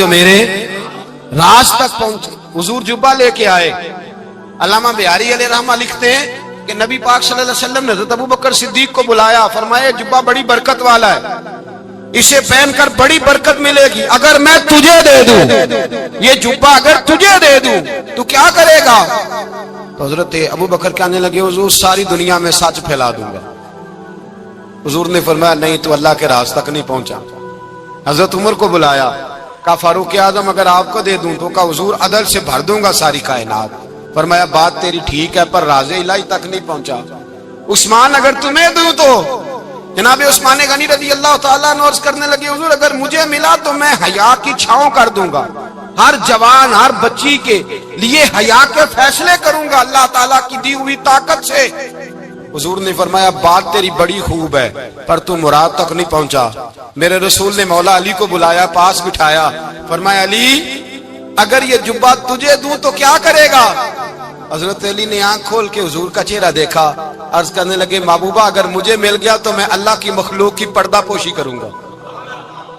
میرے راز تک پہنچے۔ حضور جبہ لے کے آئے۔ علامہ بہاری علیہ رحمہ لکھتے ہیں کہ نبی پاک صلی اللہ علیہ وسلم نے حضرت ابوبکر صدیق کو بلایا، فرمایا جبہ بڑی برکت والا ہے، اسے پہن کر بڑی برکت ملے گی، اگر میں تجھے دے دوں یہ جبہ، اگر تجھے دے دوں تو کیا کرے گا؟ تو حضرت ابوبکر کہنے لگے حضور ساری دنیا میں سچ پھیلا دوں گا۔ حضور نے فرمایا نہیں تو اللہ کے راز تک نہیں پہنچا۔ حضرت عمر کو بلایا، کہا فاروق اعظم اگر آپ کو دے دوں تو کہا حضور عدل سے بھر دوں گا ساری کائنات۔ فرمایا بات تیری ٹھیک ہے پر راز الہی تک نہیں پہنچا۔ عثمان اگر تمہیں دوں تو جناب عثمان غنی رضی اللہ تعالیٰ عنہ عرض کرنے لگے حضور اگر مجھے ملا تو میں حیا کی چھاؤں کر دوں گا، ہر جوان ہر بچی کے لیے حیا کے فیصلے کروں گا اللہ تعالیٰ کی دی ہوئی طاقت سے۔ حضور نے فرمایا بات تیری بڑی خوب ہے پر تو مراد تک نہیں پہنچا۔ میرے رسول نے مولا علی کو بلایا، پاس بٹھایا، فرمایا علی اگر یہ جبہ تجھے دوں تو کیا کرے گا؟ حضرت علی نے آنکھ کھول کے حضور کا چہرہ دیکھا، عرض کرنے لگے محبوبہ اگر مجھے مل گیا تو میں اللہ کی مخلوق کی پردہ پوشی کروں گا،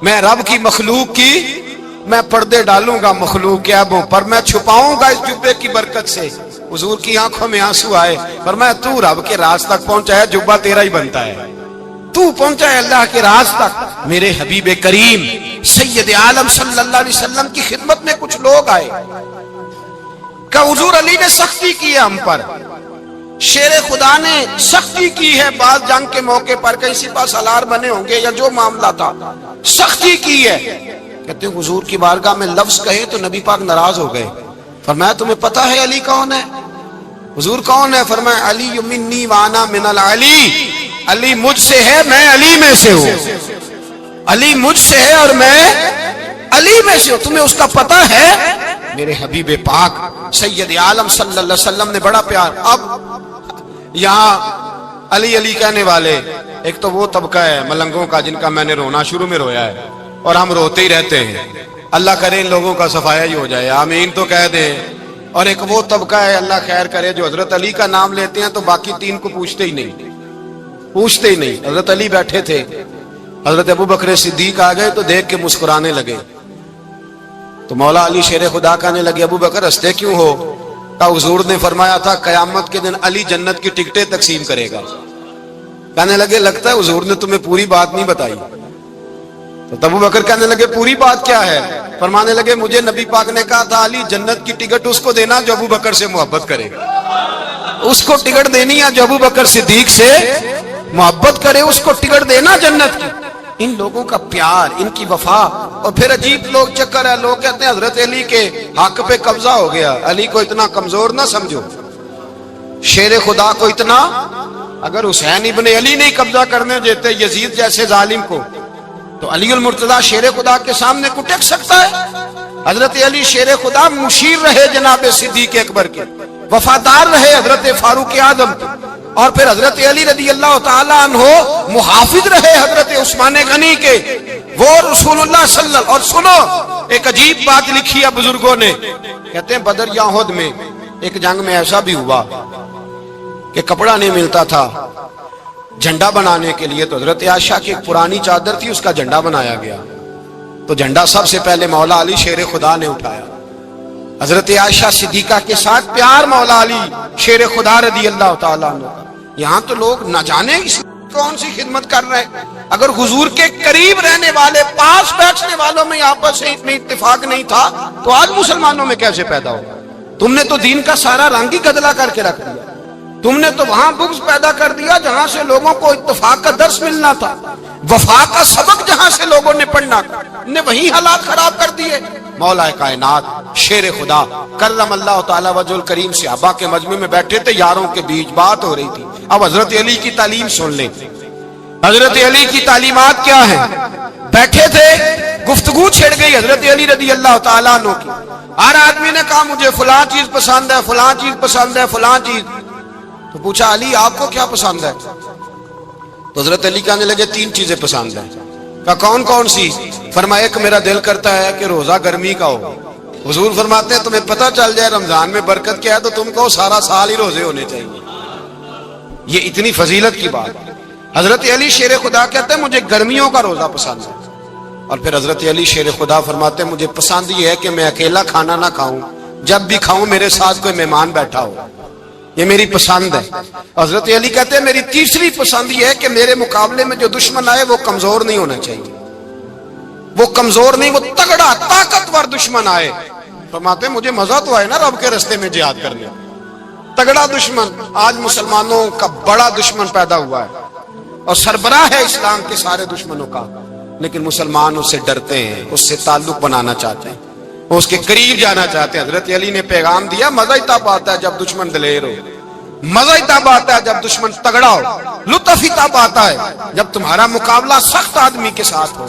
میں رب کی مخلوق کی میں پردے ڈالوں گا مخلوق کے عیبوں پر، میں چھپاؤں گا اس جبے کی برکت سے۔ حضور کی آنکھوں میں آنسو آئے، فرمایا تو رب کے راز تک پہنچا ہے، جبہ تیرا ہی بنتا ہے، تو پہنچا ہے اللہ کے راز تک۔ میرے حبیب کریم سید عالم صلی اللہ علیہ وسلم کی خدمت میں کچھ لوگ آئے کہ حضور علی نے سختی کی ہے ہم پر، شیر خدا نے سختی کی ہے، بعض جنگ کے موقع پر کہیں سپہ سالار بنے ہوں گے یا جو معاملہ تھا سختی کی ہے۔ کہتے ہیں حضور کی بارگاہ میں لفظ کہے تو نبی پاک ناراض ہو گئے۔ فرمایا تمہیں پتا ہے علی کون ہے؟ حضور کون ہے؟ فرمایا علی منی وانا من العلی، علی مجھ سے ہے میں علی میں سے ہوں، علی مجھ سے ہے اور میں علی میں سے ہوں، تمہیں اس کا پتا ہے؟ میرے حبیب پاک سید عالم صلی اللہ علیہ وسلم نے بڑا پیار۔ اب یہاں علی علی کہنے والے ایک تو وہ طبقہ ہے ملنگوں کا جن کا میں نے رونا شروع میں رویا ہے اور ہم روتے ہی رہتے ہیں، اللہ کرے ان لوگوں کا صفایا ہی ہو جائے، آمین تو کہہ دیں۔ اور ایک وہ طبقہ ہے اللہ خیر کرے جو حضرت علی کا نام لیتے ہیں تو باقی تین کو پوچھتے ہی نہیں۔ حضرت علی بیٹھے تھے، حضرت ابوبکر صدیق آ گئے تو دیکھ کے مسکرانے لگے، تو مولا علی شیر خدا کہنے لگے ابوبکر ہنستے کیوں ہو؟ کہ حضور نے فرمایا تھا قیامت کے دن علی جنت کی ٹکٹیں تقسیم کرے گا۔ کہنے لگے لگتا ہے حضور نے تمہیں پوری بات نہیں بتائی۔ تو ابوبکر کہنے لگے پوری بات کیا ہے؟ فرمانے لگے مجھے نبی پاک نے کہا تھا علی جنت کی ٹکٹ اس کو دینا جو ابوبکر سے محبت کرے گا، اس کو ٹکٹ دینی ہے جو ابوبکر صدیق سے محبت کرے، اس کو ٹکٹ دینا جنت کی۔ ان لوگوں کا پیار، ان کی وفا۔ اور پھر عجیب لوگ چکر ہے، لوگ کہتے ہیں حضرت علی کے حق پہ قبضہ ہو گیا، علی کو اتنا کمزور نہ سمجھو، شیر خدا کو اتنا، اگر حسین ابن علی نہیں قبضہ کرنے دیتے یزید جیسے ظالم کو تو علی المرتضیٰ شیر خدا کے سامنے کو ٹک سکتا ہے؟ حضرت علی شیر خدا مشیر رہے جناب صدیق اکبر کے، وفادار رہے حضرت فاروق اعظم کے، اور پھر حضرت علی رضی اللہ تعالیٰ عنہ محافظ رہے حضرت عثمان غنی کے، وہ رسول اللہ صلی اللہ۔ اور سنو ایک عجیب بات لکھی ہے بزرگوں نے، کہتے ہیں بدر یا احد میں ایک جنگ میں ایسا بھی ہوا کہ کپڑا نہیں ملتا تھا جھنڈا بنانے کے لیے، تو حضرت عائشہ کی ایک پرانی چادر تھی اس کا جھنڈا بنایا گیا، تو جھنڈا سب سے پہلے مولا علی شیر خدا نے اٹھایا۔ حضرت عائشہ صدیقہ کے ساتھ پیار مولا علی شیر خدا رضی اللہ تعالیٰ عنہ کا۔ یہاں تو لوگ نہ جانے کون سی خدمت کر رہے ہیں، اگر حضور کے قریب رہنے والے پاس بیٹھنے والوں میں آپس سے اتنے اتفاق نہیں تھا تو آج مسلمانوں میں کیسے پیدا ہو؟ تم نے تو دین کا سارا رنگ ہی گدلا کر کے رکھ دیا۔ تم نے تو وہاں بغض پیدا کر دیا جہاں سے لوگوں کو اتفاق کا درس ملنا تھا، وفا کا سبق جہاں سے لوگوں نے پڑھنا تھا، نے وہی حالات خراب کر دیے۔ مولا کائنات شیر خدا کرم اللہ تعالی وجہ الکریم صحابہ کے مجمع میں بیٹھے تھے، یاروں کے بیچ بات ہو رہی تھی۔ اب حضرت علی کی تعلیم سن لیں، حضرت علی کی تعلیمات کیا ہیں۔ بیٹھے تھے، گفتگو چھڑ گئی حضرت علی رضی اللہ تعالیٰ عنہ کی۔ ہر آدمی نے کہا مجھے فلاں چیز پسند ہے، فلاں چیز پسند ہے، فلاں چیز۔ تو پوچھا علی آپ کو کیا پسند ہے؟ تو حضرت علی کہنے لگے 3 چیزیں پسند ہیں۔ کہا کون کون سی؟ فرمایا ایک میرا دل کرتا ہے کہ روزہ گرمی کا ہو۔ حضور فرماتے ہیں تمہیں پتہ چل جائے رمضان میں برکت کیا ہے تو تم کو سارا سال ہی روزے ہونے چاہیے۔ یہ اتنی فضیلت کی بات۔ حضرت علی شیر خدا کہتے ہیں مجھے گرمیوں کا روزہ پسند ہے۔ اور پھر حضرت علی شیر خدا فرماتے ہیں مجھے پسند یہ ہے کہ میں اکیلا کھانا نہ کھاؤں، جب بھی کھاؤں میرے ساتھ کوئی مہمان بیٹھا ہو، یہ میری پسند ہے۔ حضرت علی کہتے ہیں میری تیسری پسند یہ ہے کہ میرے مقابلے میں جو دشمن آئے وہ کمزور نہیں ہونا چاہیے، وہ کمزور نہیں، وہ تگڑا طاقتور دشمن آئے۔ فرماتے ہیں مجھے مزہ تو آئے نا رب کے راستے میں جہاد کرنے، تگڑا دشمن۔ آج مسلمانوں کا بڑا دشمن پیدا ہوا ہے اور سربراہ ہے اسلام کے سارے دشمنوں کا، لیکن مسلمان اس سے ڈرتے ہیں، اس سے تعلق بنانا چاہتے ہیں، وہ اس کے قریب جانا چاہتے ہیں۔ حضرت علی نے پیغام دیا مزہ ہی تب آتا ہے جب دشمن دلیر ہو، مزہ ہی تب آتا ہے جب دشمن تگڑا ہو، لطف ہی تب آتا ہے جب تمہارا مقابلہ سخت آدمی کے ساتھ ہو۔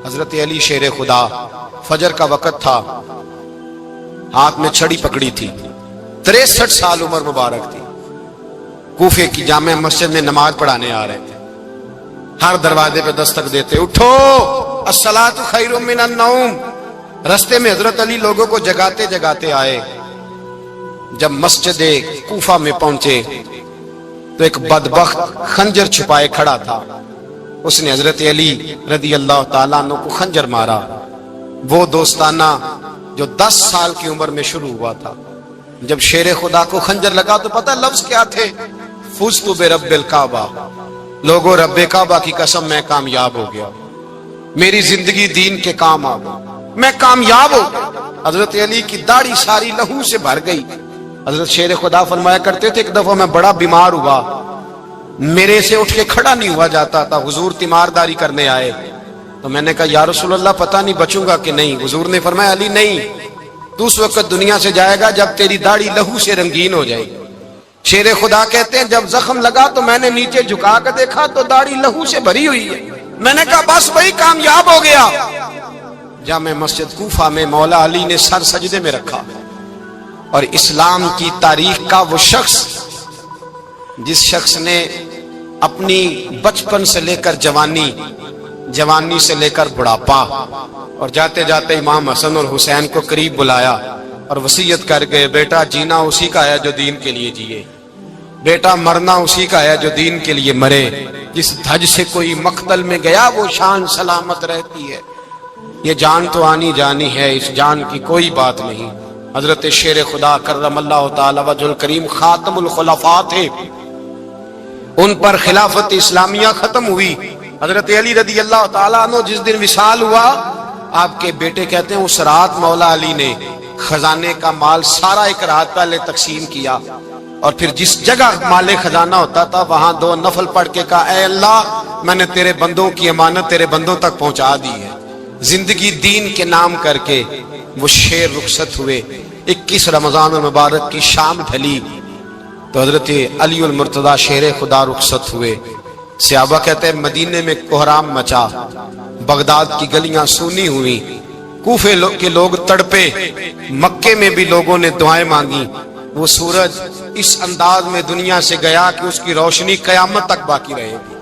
حضرت علی شیر خدا، فجر کا وقت تھا، ہاتھ میں چھڑی پکڑی تھی، 63 سال عمر مبارک تھی، کوفے کی جامع مسجد میں نماز پڑھانے آ رہے تھے۔ ہر دروازے پہ دستک دیتے اٹھو الصلاۃ خیر من النوم۔ رستے میں حضرت علی لوگوں کو جگاتے جگاتے آئے۔ جب مسجد کوفہ میں پہنچے تو ایک بدبخت خنجر چھپائے کھڑا تھا، اس نے حضرت علی رضی اللہ تعالیٰ عنہ کو خنجر مارا۔ وہ دوستانہ جو 10 سال کی عمر میں شروع ہوا تھا، جب شیر خدا کو خنجر لگا تو پتہ لفظ کیا تھے؟ فزت برب الکعبہ، لوگوں رب کعبہ کی قسم میں کامیاب ہو گیا، میری زندگی دین کے کام آ گئی، میں کامیاب ہو گیا۔ حضرت علی کی داڑھی ساری لہو سے بھر گئی۔ حضرت شیر خدا فرمایا کرتے تھے ایک دفعہ میں بڑا بیمار ہوا، میرے سے اٹھ کے کھڑا نہیں ہوا جاتا تھا، حضور تیمارداری کرنے آئے تو میں نے کہا یا رسول اللہ پتہ نہیں بچوں گا کہ نہیں۔ حضور نے فرمایا علی نہیں، تو اس وقت دنیا سے جائے گا جب تیری داڑھی لہو سے رنگین ہو جائے گی۔ شیر خدا کہتے ہیں جب زخم لگا تو میں نے نیچے جھکا کر دیکھا تو داڑھی لہو سے بھری ہوئی ہے، میں نے کہا بس وہی کامیاب ہو گیا۔ جامع مسجد کوفہ میں مولا علی نے سر سجدے میں رکھا، اور اسلام کی تاریخ کا وہ شخص جس شخص نے اپنی بچپن سے لے کر جوانی، جوانی سے لے کر بڑھاپا، اور جاتے جاتے امام حسن اور حسین کو قریب بلایا اور وصیت کر گئے بیٹا جینا اسی کا ہے جو دین کے لیے جیے، بیٹا مرنا اسی کا ہے جو دین کے لیے مرے، جس دھج سے کوئی مقتل میں گیا وہ شان سلامت رہتی ہے، یہ جان تو آنی جانی ہے، اس جان کی کوئی بات نہیں۔ حضرت شیر خدا کرم اللہ تعالی وجہ الکریم خاتم الخلفاء تھے، ان پر خلافت اسلامیہ ختم ہوئی۔ حضرت علی رضی اللہ تعالیٰ عنہ جس دن وصال ہوا، آپ کے بیٹے کہتے ہیں اس رات مولا علی نے خزانے کا مال سارا ایک رات پہلے تقسیم کیا، اور پھر جس جگہ مال خزانہ ہوتا تھا وہاں 2 نفل پڑھ کے کہا اے اللہ میں نے تیرے بندوں کی امانت تیرے بندوں تک پہنچا دی ہے۔ زندگی دین کے نام کر کے وہ شیر رخصت ہوئے۔ 21 رمضان المبارک کی شام ڈھلی تو حضرت علی المرتضی شیر خدا رخصت ہوئے۔ صحابہ کہتے ہیں مدینے میں کوہرام مچا، بغداد کی گلیاں سونی ہوئی، کوفے کے لوگ تڑپے، مکے میں بھی لوگوں نے دعائیں مانگی۔ وہ سورج اس انداز میں دنیا سے گیا کہ اس کی روشنی قیامت تک باقی رہے گی،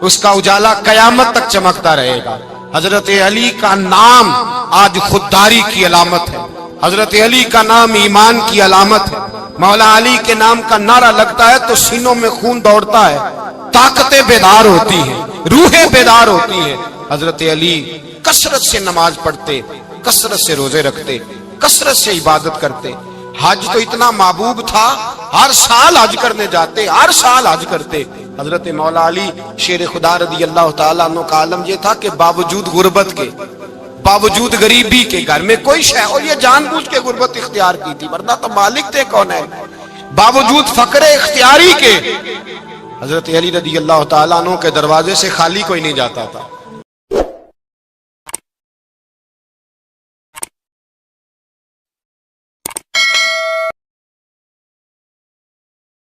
اس کا اجالا قیامت تک چمکتا رہے گا۔ حضرت علی کا نام آج خودداری کی علامت ہے، حضرت علی کا نام ایمان کی علامت ہے۔ مولا علی کے نام کا نعرہ لگتا ہے تو سینوں میں خون دوڑتا ہے، طاقتیں بیدار ہوتی ہیں، روحیں بیدار ہوتی ہیں۔ حضرت علی کثرت سے نماز پڑھتے، کثرت سے روزے رکھتے، کثرت سے عبادت کرتے۔ حج تو اتنا محبوب تھا، ہر سال حج کرنے جاتے، ہر سال حج کرتے۔ حضرت مولا علی شیر خدا رضی اللہ تعالیٰ عنہ کا عالم یہ تھا کہ باوجود غربت کے، باوجود غریبی کے، گھر میں کوئی شے، اور یہ جان بوجھ کے غربت اختیار کی تھی ورنہ تو مالک تھے کون ہے۔ باوجود فقر اختیاری کے حضرت علی رضی اللہ تعالیٰ عنہ کے دروازے سے خالی کوئی نہیں جاتا تھا.